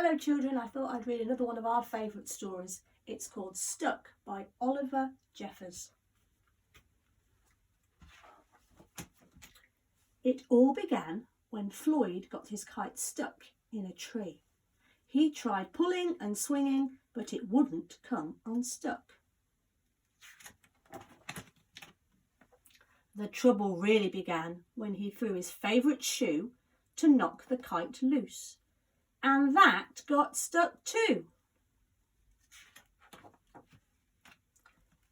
Hello children, I thought I'd read another one of our favourite stories. It's called Stuck by Oliver Jeffers. It all began when Floyd got his kite stuck in a tree. He tried pulling and swinging, but it wouldn't come unstuck. The trouble really began when he threw his favourite shoe to knock the kite loose. And that got stuck too.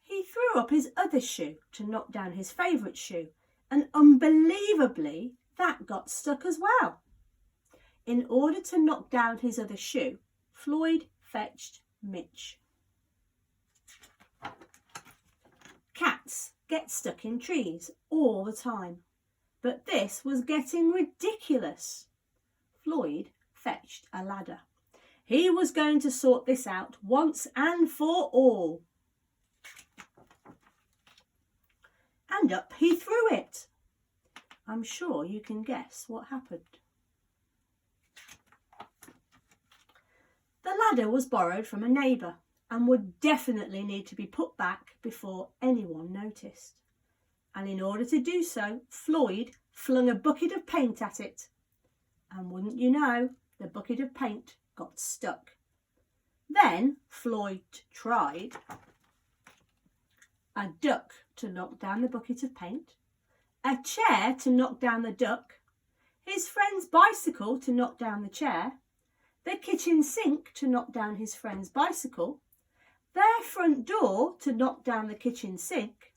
He threw up his other shoe to knock down his favourite shoe, and unbelievably that got stuck as well. In order to knock down his other shoe, Floyd fetched Mitch. Cats get stuck in trees all the time, but this was getting ridiculous. Floyd fetched a ladder. He was going to sort this out once and for all. And up he threw it. I'm sure you can guess what happened. The ladder was borrowed from a neighbour and would definitely need to be put back before anyone noticed. And in order to do so, Floyd flung a bucket of paint at it. And wouldn't you know, the bucket of paint got stuck. Then Floyd tried a duck to knock down the bucket of paint, a chair to knock down the duck, his friend's bicycle to knock down the chair, the kitchen sink to knock down his friend's bicycle, their front door to knock down the kitchen sink,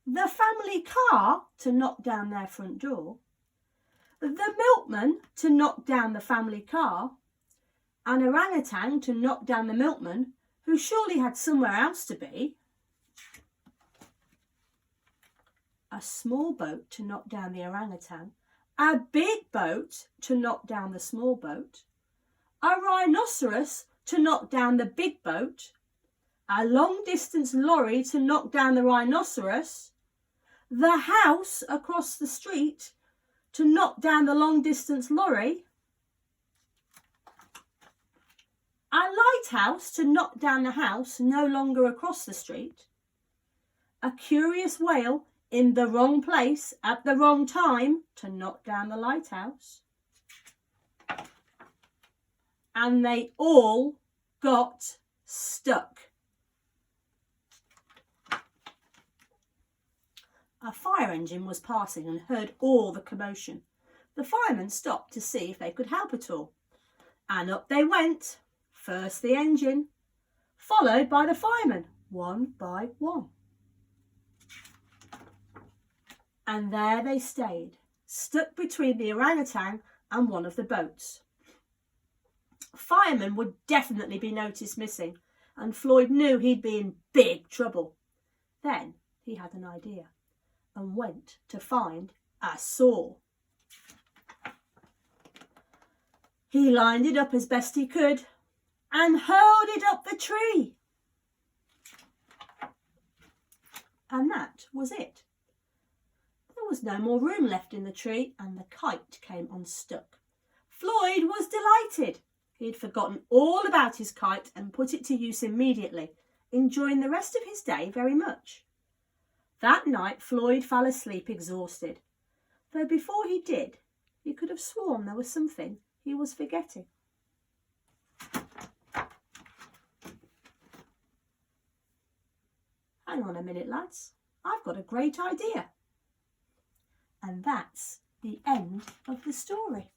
the family car to knock down their front door, the milkman to knock down the family car, an orangutan to knock down the milkman, who surely had somewhere else to be, a small boat to knock down the orangutan, a big boat to knock down the small boat, a rhinoceros to knock down the big boat, a long-distance lorry to knock down the rhinoceros, the house across the street to knock down the long-distance lorry, a lighthouse to knock down the house no longer across the street, a curious whale in the wrong place at the wrong time to knock down the lighthouse. And they all got stuck. A fire engine was passing and heard all the commotion. The firemen stopped to see if they could help at all. And up they went, first the engine, followed by the firemen, one by one. And there they stayed, stuck between the orangutan and one of the boats. Firemen would definitely be noticed missing, and Floyd knew he'd be in big trouble. Then he had an idea and went to find a saw. He lined it up as best he could and hurled it up the tree. And that was it. There was no more room left in the tree and the kite came unstuck. Floyd was delighted. He'd forgotten all about his kite and put it to use immediately, enjoying the rest of his day very much. That night Floyd fell asleep exhausted, though before he did, he could have sworn there was something he was forgetting. Hang on a minute, lads. I've got a great idea. And that's the end of the story.